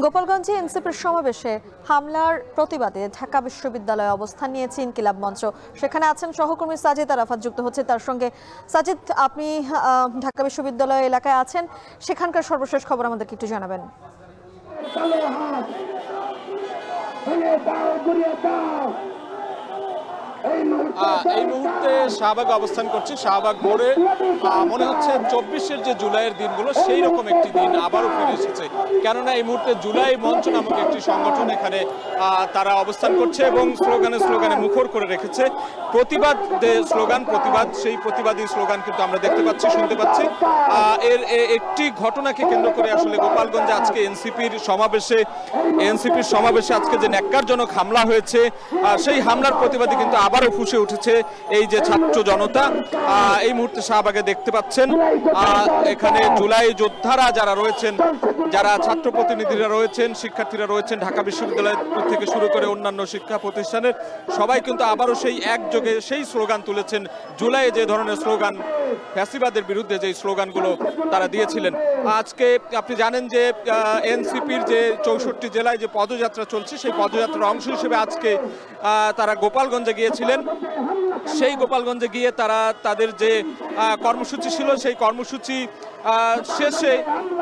গোপালগঞ্জে এনসিপির সমাবেশে হামলার প্রতিবাদে ঢাকা বিশ্ববিদ্যালয়ে অবস্থান নিয়েছে ইনকিলাব মঞ্চ। সেখানে আছেন সহকর্মী সাজিদ আরাফাত, যুক্ত হচ্ছে তার সঙ্গে। সাজিদ, আপনি ঢাকা বিশ্ববিদ্যালয় এলাকায় আছেন, সেখানকার সর্বশেষ খবর আমাদেরকে একটু জানাবেন। এই মুহূর্তে শাহবাগ অবস্থান করছি। শাহবাগ মোড়ে মনে হচ্ছে 24 যে জুলাইয়ের দিনগুলো সেই রকম একটি দিন আবারও ফিরে এসেছে। কেননা এই মুহূর্তে জুলাই মঞ্চ নামক একটি সংগঠন এখানে তারা অবস্থান করছে এবং স্লোগানে মুখর করে রেখেছে প্রতিবাদ স্লোগান, প্রতিবাদ। সেই প্রতিবাদী স্লোগান কিন্তু আমরা দেখতে পাচ্ছি, শুনতে পাচ্ছি। এর একটি ঘটনাকে কেন্দ্র করে আসলে গোপালগঞ্জে আজকে এনসিপির সমাবেশে আজকে যে ন্যাক্কারজনক হামলা হয়েছে, সেই হামলার প্রতিবাদে কিন্তু আবারও ফুসে উঠেছে এই যে ছাত্র জনতা। এই মুহূর্তে শাহবাগে দেখতে পাচ্ছেন এখানে জুলাই যোদ্ধারা যারা রয়েছেন, যারা ছাত্র প্রতিনিধিরা রয়েছেন, শিক্ষার্থীরা রয়েছেন, ঢাকা বিশ্ববিদ্যালয় থেকে শুরু করে অন্যান্য শিক্ষা প্রতিষ্ঠানের সবাই কিন্তু আবারও সেই একযোগে সেই স্লোগান তুলেছেন। জুলাই যে ধরনের স্লোগান, ফ্যাসিবাদের বিরুদ্ধে যে স্লোগানগুলো তারা দিয়েছিলেন। আজকে আপনি জানেন যে এনসিপির যে 64 জেলায় যে পদযাত্রা চলছে, সেই পদযাত্রার অংশ হিসেবে আজকে তারা গোপালগঞ্জে গিয়েছিলেন। সেই গোপালগঞ্জে গিয়ে তারা তাদের যে কর্মসূচি ছিল, সেই কর্মসূচি শেষে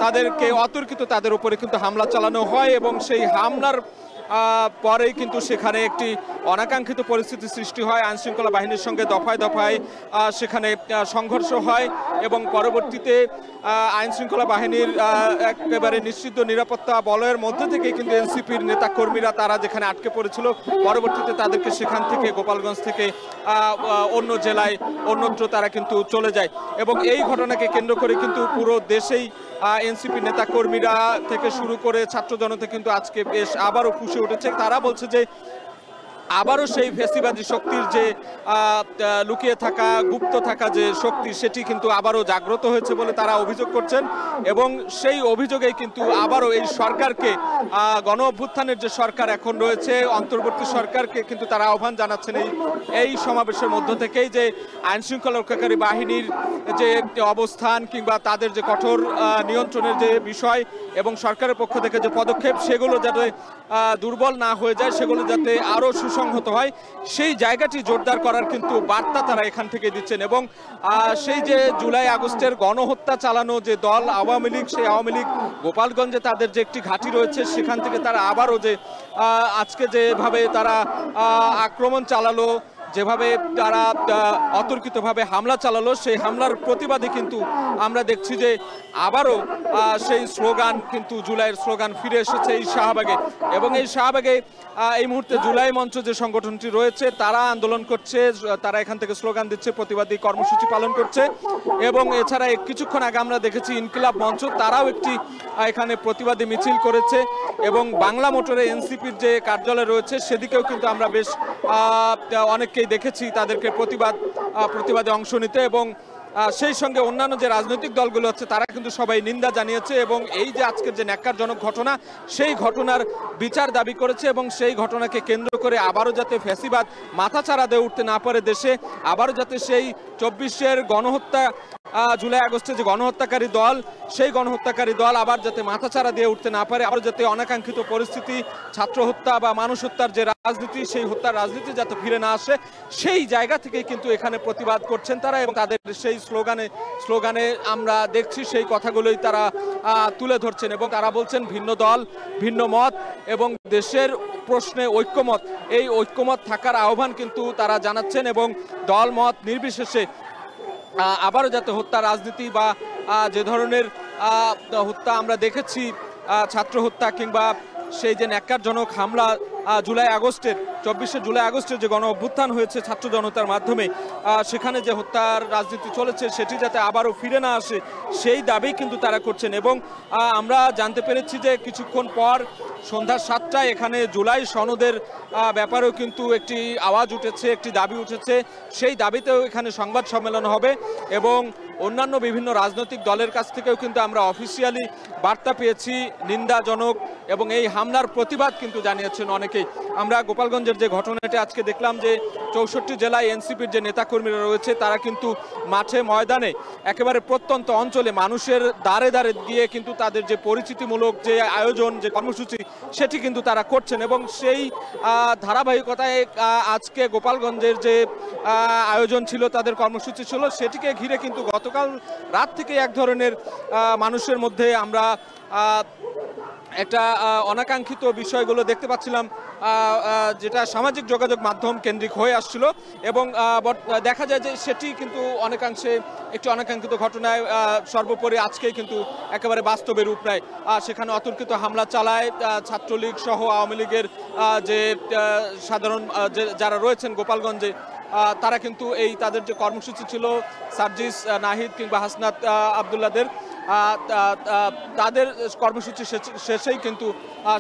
তাদেরকে অতর্কিত তাদের উপরে কিন্তু হামলা চালানো হয় এবং সেই হামলার পরেই কিন্তু সেখানে একটি অনাকাঙ্ক্ষিত পরিস্থিতি সৃষ্টি হয়। আইনশৃঙ্খলা বাহিনীর সঙ্গে দফায় দফায় সেখানে সংঘর্ষ হয় এবং পরবর্তীতে আইনশৃঙ্খলা বাহিনীর একেবারে নিশ্চিত নিরাপত্তা বলয়ের মধ্যে থেকে কিন্তু এনসিপির নেতাকর্মীরা তারা যেখানে আটকে পড়েছিল, পরবর্তীতে তাদেরকে সেখান থেকে গোপালগঞ্জ থেকে অন্য জেলায় অন্যত্র তারা কিন্তু চলে যায় এবং এই ঘটনাকে কেন্দ্র করে কিন্তু পুরো দেশেই এনসিপি নেতাকর্মীরা থেকে শুরু করে ছাত্র জনতা কিন্তু আজকে বেশ আবারও ফুসে উঠেছে। তারা বলছে যে আবারও সেই ফ্যাসিবাদী শক্তির যে লুকিয়ে থাকা, গুপ্ত থাকা যে শক্তি, সেটি কিন্তু আবারও জাগ্রত হয়েছে বলে তারা অভিযোগ করছেন এবং সেই অভিযোগেই কিন্তু আবারও এই সরকারকে, গণ অভ্যুত্থানের যে সরকার এখন রয়েছে, অন্তর্বর্তী সরকারকে কিন্তু তারা আহ্বান জানাচ্ছেন এই সমাবেশের মধ্য থেকেই যে আইনশৃঙ্খলা রক্ষাকারী বাহিনীর যে অবস্থান কিংবা তাদের যে কঠোর নিয়ন্ত্রণের যে বিষয় এবং সরকারের পক্ষ থেকে যে পদক্ষেপ, সেগুলো যাতে দুর্বল না হয়ে যায়, সেগুলো যাতে আরও সুসংহত হয়, সেই জায়গাটি জোরদার করার কিন্তু বার্তা তারা এখান থেকে দিচ্ছেন। এবং সেই যে জুলাই আগস্টের গণহত্যা চালানো যে দল আওয়ামী লীগ, সেই আওয়ামী লীগ গোপালগঞ্জে তাদের যে একটি ঘাঁটি রয়েছে, সেখান থেকে তারা আবারও যে আজকে যেভাবে তারা আক্রমণ চালালো, যেভাবে তারা অতর্কিতভাবে হামলা চালালো, সেই হামলার প্রতিবাদে কিন্তু আমরা দেখছি যে আবারও সেই স্লোগান কিন্তু জুলাইয়ের স্লোগান ফিরে এসেছে এই শাহবাগে। এবং এই শাহবাগে এই মুহূর্তে জুলাই মঞ্চ যে সংগঠনটি রয়েছে তারা আন্দোলন করছে, তারা এখান থেকে স্লোগান দিচ্ছে, প্রতিবাদী কর্মসূচি পালন করছে। এবং এছাড়া কিছুক্ষণ আগে আমরা দেখেছি ইনকিলাব মঞ্চ, তারাও একটি এখানে প্রতিবাদী মিছিল করেছে এবং বাংলা মোটরে এনসিপির যে কার্যালয় রয়েছে সেদিকেও কিন্তু আমরা বেশ অনেককেই দেখেছি তাদেরকে প্রতিবাদে অংশ নিতে। এবং সেই সঙ্গে অন্যান্য যে রাজনৈতিক দলগুলো আছে তারা কিন্তু সবাই নিন্দা জানিয়েছে এবং এই যে আজকের যে ন্যাক্কারজনক ঘটনা, সেই ঘটনার বিচার দাবি করেছে এবং সেই ঘটনাকে কেন্দ্র করে আবারও যাতে ফ্যাসিবাদ মাথাচাড়া দিয়ে উঠতে না পারে দেশে, আবারও যাতে সেই 24 গণহত্যা, জুলাই আগস্টে যে গণহত্যাকারী দল, সেই গণহত্যাকারী দল আবার যাতে মাথাচাড়া দিয়ে উঠতে না পারে, আবার যাতে অনাকাঙ্ক্ষিত পরিস্থিতি, ছাত্র হত্যা বা মানুষ হত্যার যে রাজনীতি, সেই হত্যার রাজনীতি যাতে ফিরে না আসে, সেই জায়গা থেকে কিন্তু এখানে প্রতিবাদ করছেন তারা। এবং তাদের সেই স্লোগানে আমরা দেখছি সেই কথাগুলোই তারা তুলে ধরছেন এবং তারা বলছেন ভিন্ন দল, ভিন্ন মত এবং দেশের প্রশ্নে ঐক্যমত, এই ঐক্যমত থাকার আহ্বান কিন্তু তারা জানাচ্ছেন এবং দল মত নির্বিশেষে আবারও যাতে হত্যা রাজনীতি বা যে ধরনের হত্যা আমরা দেখেছি, ছাত্র হত্যা কিংবা সেই যে ন্যাক্কারজনক হামলা জুলাই আগস্টের 24 জুলাই আগস্টের যে গণ অভ্যুত্থান হয়েছে ছাত্র জনতার মাধ্যমে, সেখানে যে হত্যার রাজনীতি চলেছে সেটি যাতে আবারও ফিরে না আসে, সেই দাবি কিন্তু তারা করছেন। এবং আমরা জানতে পেরেছি যে কিছুক্ষণ পর সন্ধ্যা 7টায় এখানে জুলাই সনদের ব্যাপারেও কিন্তু একটি আওয়াজ উঠেছে, একটি দাবি উঠেছে, সেই দাবিতেও এখানে সংবাদ সম্মেলন হবে এবং অন্যান্য বিভিন্ন রাজনৈতিক দলের কাছ থেকেও কিন্তু আমরা অফিসিয়ালি বার্তা পেয়েছি নিন্দাজনক, এবং এই হামলার প্রতিবাদ কিন্তু জানিয়েছেন অনেকেই। আমরা গোপালগঞ্জের যে ঘটনাটি আজকে দেখলাম যে 64 জেলায় এনসিপির যে নেতাকর্মীরা রয়েছে তারা কিন্তু মাঠে ময়দানে একেবারে প্রত্যন্ত অঞ্চলে মানুষের দ্বারে দ্বারে গিয়ে কিন্তু তাদের যে পরিচিতিমূলক যে আয়োজন, যে কর্মসূচি, সেটি কিন্তু তারা করছেন। এবং সেই ধারাবাহিকতায় আজকে গোপালগঞ্জের যে আয়োজন ছিল, তাদের কর্মসূচি ছিল, সেটিকে ঘিরে কিন্তু গতকাল রাত থেকে এক ধরনের মানুষের মধ্যে আমরা একটা অনাকাঙ্ক্ষিত বিষয়গুলো দেখতে পাচ্ছিলাম, যেটা সামাজিক যোগাযোগ মাধ্যম কেন্দ্রিক হয়ে আসছিল। এবং দেখা যায় যে সেটি কিন্তু অনেকাংশে একটি অনাকাঙ্ক্ষিত ঘটনায় সর্বোপরি আজকেই কিন্তু একেবারে বাস্তবে রূপ নেয়। সেখানে অতর্কিত হামলা চালায় ছাত্রলীগ সহ আওয়ামী লীগের যে সাধারণ যারা রয়েছেন গোপালগঞ্জে, তারা কিন্তু এই তাদের যে কর্মসূচি ছিল সার্জিস, নাহিদ কিংবা হাসনাত আবদুল্লাদের, তাদের কর্মসূচি শেষেই কিন্তু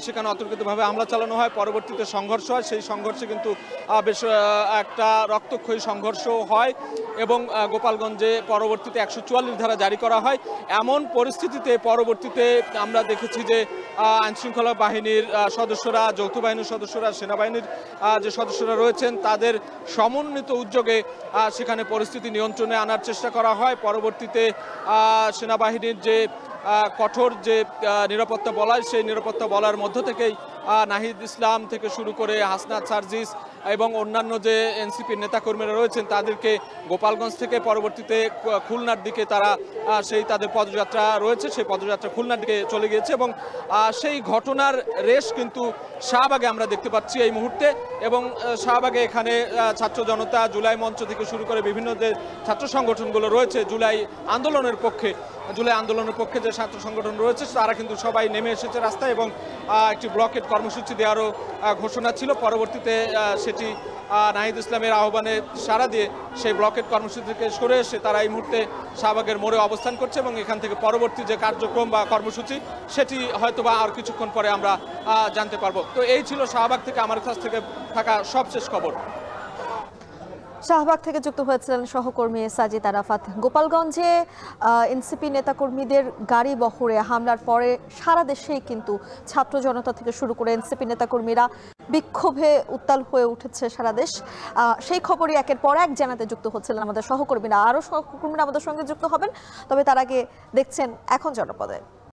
সেখানে অতর্কিতভাবে হামলা চালানো হয়। পরবর্তীতে সংঘর্ষ হয়, সেই সংঘর্ষে কিন্তু বেশ একটা রক্তক্ষয়ী সংঘর্ষ হয় এবং গোপালগঞ্জে পরবর্তীতে 144 ধারা জারি করা হয়। এমন পরিস্থিতিতে পরবর্তীতে আমরা দেখেছি যে আইনশৃঙ্খলা বাহিনীর সদস্যরা, যৌথ বাহিনীর সদস্যরা, সেনাবাহিনীর যে সদস্যরা রয়েছেন, তাদের সমন্বিত উদ্যোগে সেখানে পরিস্থিতি নিয়ন্ত্রণে আনার চেষ্টা করা হয়। পরবর্তীতে সেনাবাহিনীর যে কঠোর যে নিরাপত্তা বলয়, সেই নিরাপত্তা বলয়ের মধ্য থেকেই নাহিদ ইসলাম থেকে শুরু করে হাসনাত, সার্জিস এবং অন্যান্য যে এনসিপির নেতাকর্মীরা রয়েছেন, তাদেরকে গোপালগঞ্জ থেকে পরবর্তীতে খুলনার দিকে তারা সেই তাদের পদযাত্রা রয়েছে, সেই পদযাত্রা খুলনার দিকে চলে গিয়েছে। এবং সেই ঘটনার রেশ কিন্তু শাহবাগে আমরা দেখতে পাচ্ছি এই মুহূর্তে। এবং শাহবাগে এখানে ছাত্র জনতা, জুলাই মঞ্চ থেকে শুরু করে বিভিন্ন যে ছাত্র সংগঠনগুলো রয়েছে জুলাই আন্দোলনের পক্ষে যে ছাত্র সংগঠন রয়েছে, তারা কিন্তু সবাই নেমে এসেছে রাস্তায় এবং একটি ব্লকেট কর্মসূচি দেওয়ারও ঘোষণা ছিল। পরবর্তীতে সেটি নাহিদ ইসলামের আহ্বানে সাড়া দিয়ে সেই ব্লকেট কর্মসূচি থেকে সরে এসে তারা এই মুহূর্তে শাহবাগের মোড়ে অবস্থান করছে এবং এখান থেকে পরবর্তী যে কার্যক্রম বা কর্মসূচি, সেটি হয়তোবা আর কিছুক্ষণ পরে আমরা জানতে পারবো। তো এই ছিল শাহবাগ থেকে আমার কাছ থেকে থাকা সবশেষ খবর। শাহবাগ থেকে যুক্ত হয়েছিলেন সহকর্মী সাজিদ আরাফাত। গোপালগঞ্জে এনসিপি নেতাকর্মীদের গাড়ি বহরে হামলার পরে সারা দেশেই কিন্তু ছাত্র জনতা থেকে শুরু করে এনসিপি নেতাকর্মীরা বিক্ষোভে উত্তাল হয়ে উঠেছে সারা দেশ। সেই খবরই একের পর এক জানাতে যুক্ত হচ্ছিলেন আমাদের সহকর্মীরা। আরও সহকর্মীরা আমাদের সঙ্গে যুক্ত হবেন, তবে তার আগে দেখছেন এখন জনপদে।